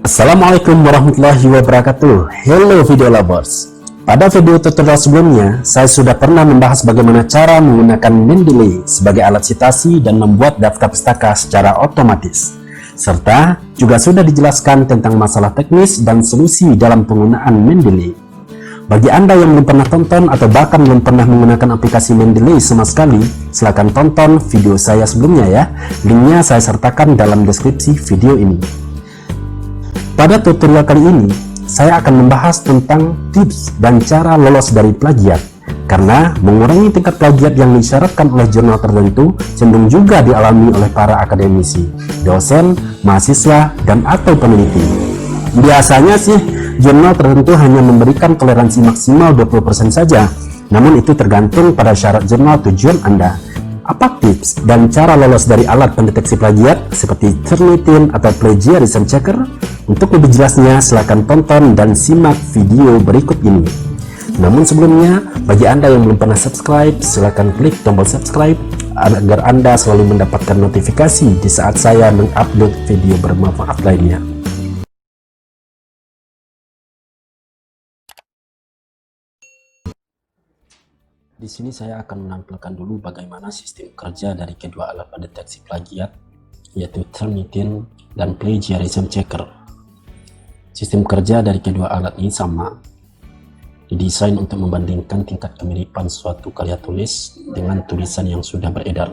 Assalamualaikum warahmatullahi wabarakatuh. Hello video lovers. Pada video tutorial sebelumnya, saya sudah pernah membahas bagaimana cara menggunakan Mendeley sebagai alat sitasi dan membuat daftar pustaka secara otomatis. Serta juga sudah dijelaskan tentang masalah teknis dan solusi dalam penggunaan Mendeley. Bagi Anda yang belum pernah tonton atau bahkan belum pernah menggunakan aplikasi Mendeley sama sekali, silahkan tonton video saya sebelumnya ya. Linknya saya sertakan dalam deskripsi video ini. Pada tutorial kali ini, saya akan membahas tentang tips dan cara lolos dari plagiat. Karena mengurangi tingkat plagiat yang disyaratkan oleh jurnal tertentu cenderung juga dialami oleh para akademisi, dosen, mahasiswa, dan atau peneliti. Biasanya sih, jurnal tertentu hanya memberikan toleransi maksimal 20% saja. Namun itu tergantung pada syarat jurnal tujuan Anda. Apa tips dan cara lolos dari alat pendeteksi plagiat seperti Turnitin atau Plagiarism Checker? Untuk lebih jelasnya, silahkan tonton dan simak video berikut ini. Namun sebelumnya, bagi Anda yang belum pernah subscribe, silahkan klik tombol subscribe agar Anda selalu mendapatkan notifikasi di saat saya mengupload video bermanfaat lainnya. Di sini saya akan menampilkan dulu bagaimana sistem kerja dari kedua alat pendeteksi plagiat, yaitu Turnitin dan Plagiarism Checker. Sistem kerja dari kedua alat ini sama, didesain untuk membandingkan tingkat kemiripan suatu karya tulis dengan tulisan yang sudah beredar,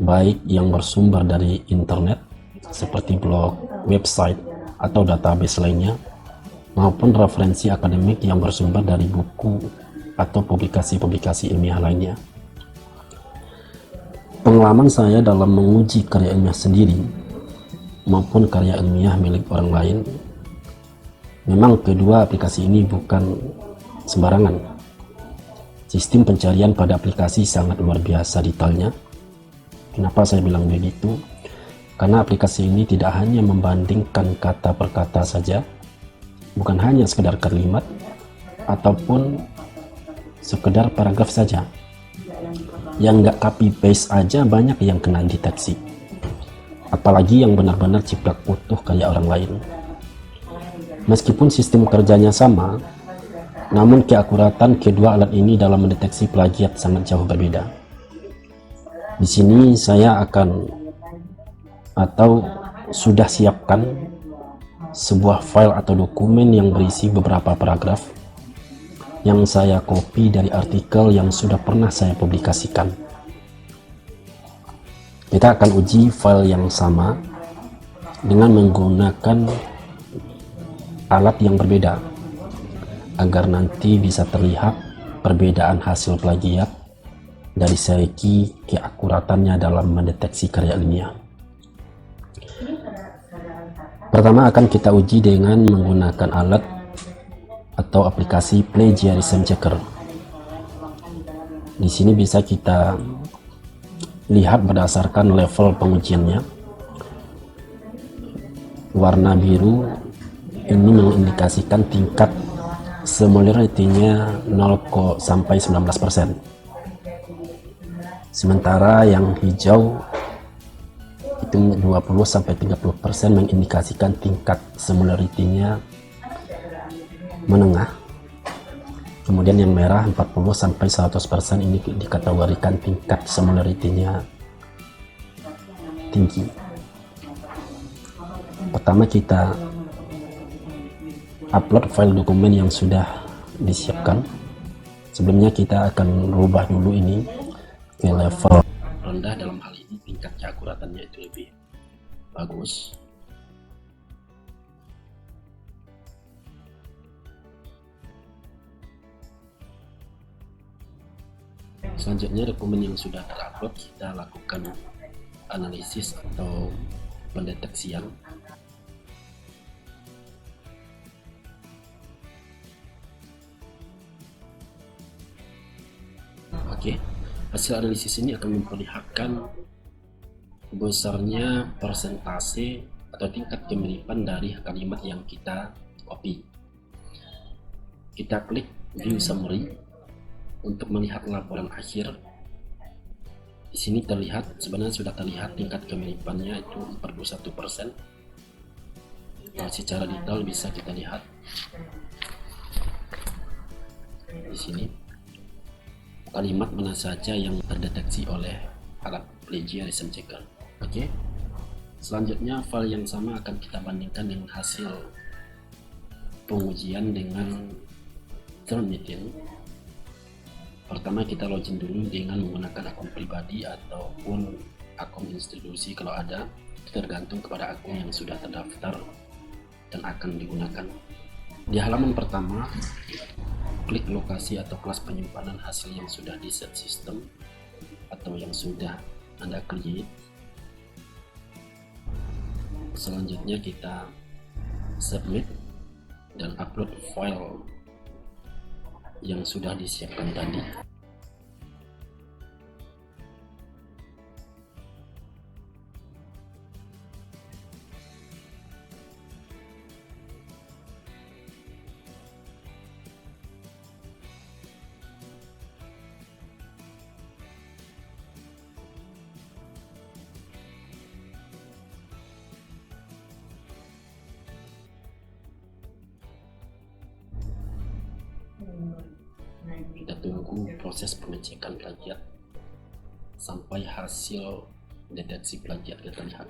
baik yang bersumber dari internet seperti blog, website, atau database lainnya, maupun referensi akademik yang bersumber dari buku atau publikasi-publikasi ilmiah lainnya. Pengalaman saya dalam menguji karya ilmiah sendiri maupun karya ilmiah milik orang lain, memang kedua aplikasi ini bukan sembarangan. Sistem pencarian pada aplikasi sangat luar biasa detailnya. Kenapa saya bilang begitu? Karena aplikasi ini tidak hanya membandingkan kata per kata saja, bukan hanya sekedar kalimat ataupun sekedar paragraf saja. Yang nggak copy paste aja banyak yang kena deteksi, apalagi yang benar-benar ciplak utuh kayak orang lain. Meskipun sistem kerjanya sama, namun keakuratan kedua alat ini dalam mendeteksi plagiat sangat jauh berbeda. Di sini saya akan atau sudah siapkan sebuah file atau dokumen yang berisi beberapa paragraf yang saya copy dari artikel yang sudah pernah saya publikasikan. Kita akan uji file yang sama dengan menggunakan alat yang berbeda agar nanti bisa terlihat perbedaan hasil plagiat dari segi keakuratannya dalam mendeteksi karya ilmiah. Pertama akan kita uji dengan menggunakan alat atau aplikasi Plagiarism Checker. Di sini bisa kita lihat berdasarkan level pengujiannya. Warna biru ini mengindikasikan tingkat similarity-nya 0 sampai 19%. Sementara yang hijau itu 20 sampai 30% mengindikasikan tingkat similarity-nya menengah. Kemudian yang merah 40 sampai 100% ini dikategorikan tingkat similarity-nya tinggi. Pertama kita upload file dokumen yang sudah disiapkan. Sebelumnya kita akan rubah dulu ini ke level rendah. Dalam hal ini tingkat keakuratannya itu lebih bagus. Selanjutnya dokumen yang sudah terupload kita lakukan analisis atau pendeteksian. Oke, hasil analisis ini akan memperlihatkan besarnya persentase atau tingkat kemiripan dari kalimat yang kita copy. Kita klik View Summary untuk melihat laporan akhir. Di sini terlihat, sebenarnya sudah terlihat tingkat kemiripannya itu 41%. secara detail bisa kita lihat di sini kalimat mana saja yang terdeteksi oleh alat plagiarism checker. Oke. Selanjutnya file yang sama akan kita bandingkan dengan hasil pengujian dengan Turnitin. Pertama kita login dulu dengan menggunakan akun pribadi ataupun akun institusi kalau ada, tergantung kepada akun yang sudah terdaftar dan akan digunakan. Di halaman pertama, klik lokasi atau kelas penyimpanan hasil yang sudah di set sistem atau yang sudah Anda create. Selanjutnya kita submit dan upload file yang sudah disiapkan tadi. Kita tunggu proses pengecekan plagiat sampai hasil deteksi plagiat kita lihat.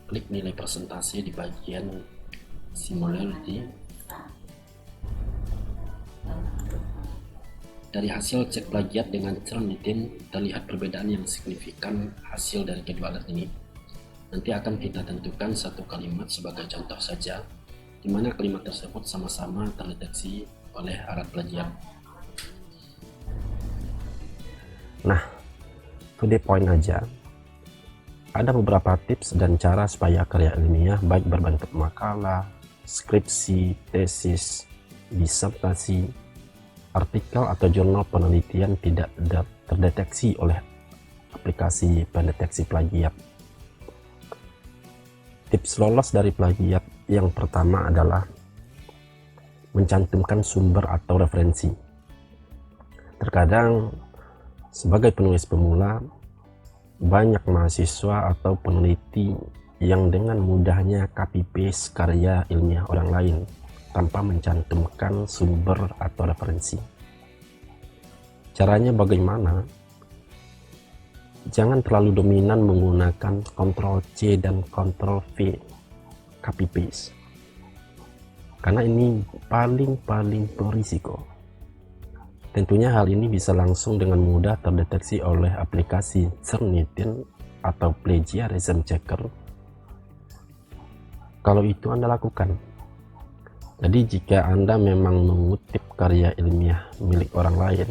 Klik nilai persentase di bagian similarity. Dari hasil cek plagiat dengan Turnitin terlihat perbedaan yang signifikan hasil dari kedua alat ini. Nanti akan kita tentukan satu kalimat sebagai contoh saja, di mana kalimat tersebut sama-sama terdeteksi oleh alat plagiat. Nah, to the point aja. Ada beberapa tips dan cara supaya karya ilmiah baik berbentuk makalah, skripsi, tesis, disertasi, artikel atau jurnal penelitian tidak terdeteksi oleh aplikasi pendeteksi plagiat. Tips lolos dari plagiat yang pertama adalah mencantumkan sumber atau referensi. Terkadang sebagai penulis pemula, banyak mahasiswa atau peneliti yang dengan mudahnya copy paste karya ilmiah orang lain tanpa mencantumkan sumber atau referensi. Caranya bagaimana? Jangan terlalu dominan menggunakan Ctrl+C dan Ctrl+V copy paste, karena ini paling berisiko. Tentunya hal ini bisa langsung dengan mudah terdeteksi oleh aplikasi Turnitin atau plagiarism checker kalau itu Anda lakukan. Jadi jika Anda memang mengutip karya ilmiah milik orang lain,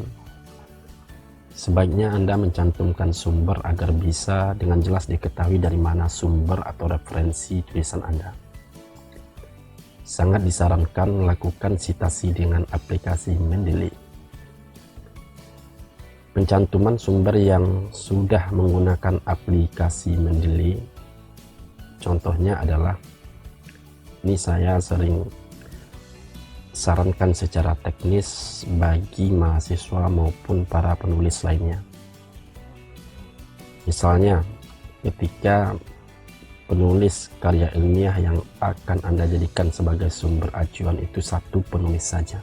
sebaiknya Anda mencantumkan sumber agar bisa dengan jelas diketahui dari mana sumber atau referensi tulisan Anda. Sangat disarankan melakukan citasi dengan aplikasi Mendeley. Pencantuman sumber yang sudah menggunakan aplikasi Mendeley, contohnya adalah, ini saya sering sarankan secara teknis bagi mahasiswa maupun para penulis lainnya. Misalnya, ketika penulis karya ilmiah yang akan Anda jadikan sebagai sumber acuan itu satu penulis saja.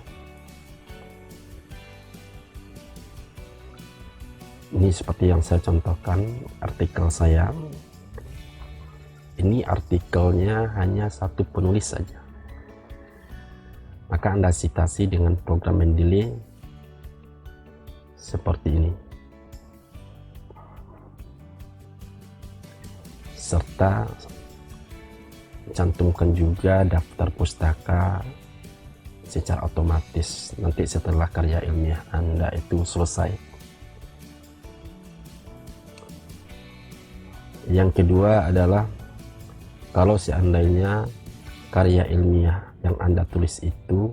Ini seperti yang saya contohkan artikel saya. Ini artikelnya hanya satu penulis saja. Maka Anda citasi dengan program Mendeley seperti ini. Serta cantumkan juga daftar pustaka secara otomatis nanti setelah karya ilmiah Anda itu selesai. Yang kedua adalah kalau seandainya karya ilmiah yang Anda tulis itu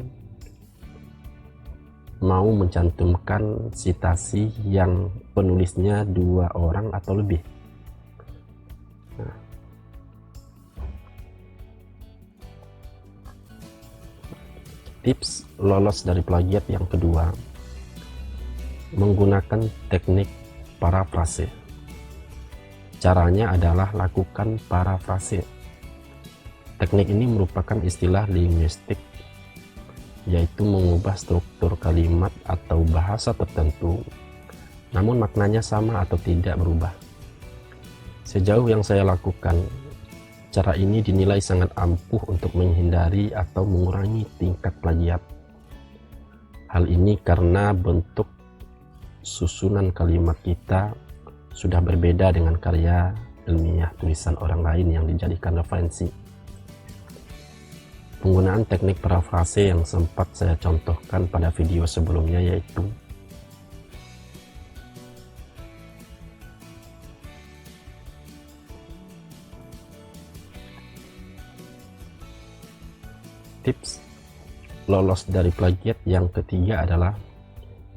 mau mencantumkan citasi yang penulisnya 2 orang atau lebih. Nah, tips lolos dari plagiat yang kedua, menggunakan teknik parafrase. Caranya adalah lakukan parafrase. Teknik ini merupakan istilah linguistik, yaitu mengubah struktur kalimat atau bahasa tertentu, namun maknanya sama atau tidak berubah. Sejauh yang saya lakukan, cara ini dinilai sangat ampuh untuk menghindari atau mengurangi tingkat plagiat. Hal ini karena bentuk susunan kalimat kita sudah berbeda dengan karya ilmiah tulisan orang lain yang dijadikan referensi. Penggunaan teknik parafrase yang sempat saya contohkan pada video sebelumnya yaitu tips lolos dari plagiat yang ketiga adalah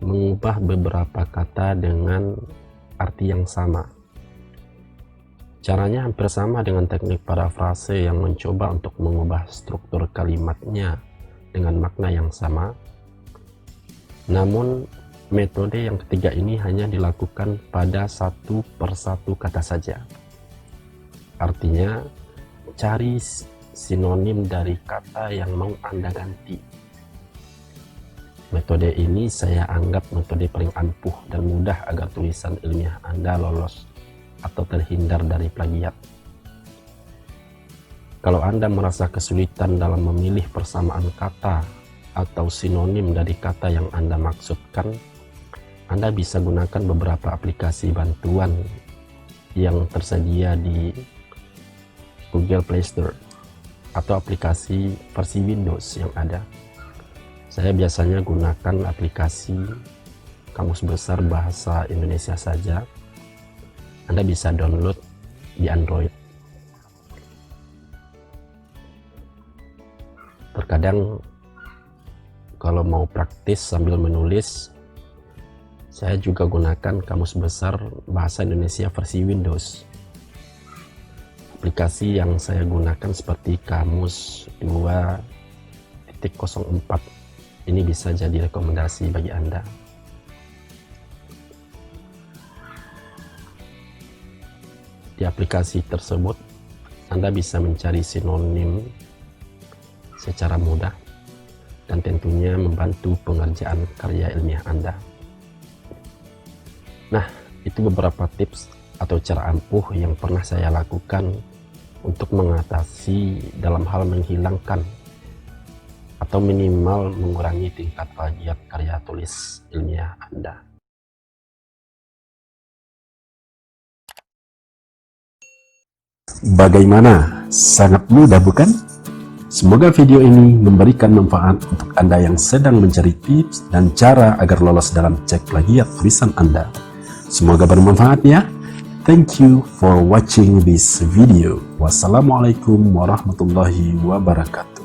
mengubah beberapa kata dengan arti yang sama. Caranya hampir sama dengan teknik parafrase yang mencoba untuk mengubah struktur kalimatnya dengan makna yang sama. Namun, metode yang ketiga ini hanya dilakukan pada satu persatu kata saja. Artinya, cari sinonim dari kata yang mau Anda ganti. Metode ini saya anggap metode paling ampuh dan mudah agar tulisan ilmiah Anda lolos atau terhindar dari plagiat. Kalau Anda merasa kesulitan dalam memilih persamaan kata atau sinonim dari kata yang Anda maksudkan, Anda bisa gunakan beberapa aplikasi bantuan yang tersedia di Google Play Store atau aplikasi versi Windows yang ada. Saya biasanya gunakan aplikasi Kamus Besar Bahasa Indonesia saja. Anda bisa download di Android. Terkadang kalau mau praktis sambil menulis, saya juga gunakan Kamus Besar Bahasa Indonesia versi Windows. Aplikasi yang saya gunakan seperti Kamus 2.04. Ini bisa jadi rekomendasi bagi Anda. Di aplikasi tersebut, Anda bisa mencari sinonim secara mudah dan tentunya membantu pengerjaan karya ilmiah Anda. Nah, itu beberapa tips atau cara ampuh yang pernah saya lakukan untuk mengatasi dalam hal menghilangkan atau minimal mengurangi tingkat plagiat karya tulis ilmiah Anda. Bagaimana? Sangat mudah bukan? Semoga video ini memberikan manfaat untuk Anda yang sedang mencari tips dan cara agar lolos dalam cek plagiat tulisan Anda. Semoga bermanfaat ya. Thank you for watching this video. Wassalamualaikum warahmatullahi wabarakatuh.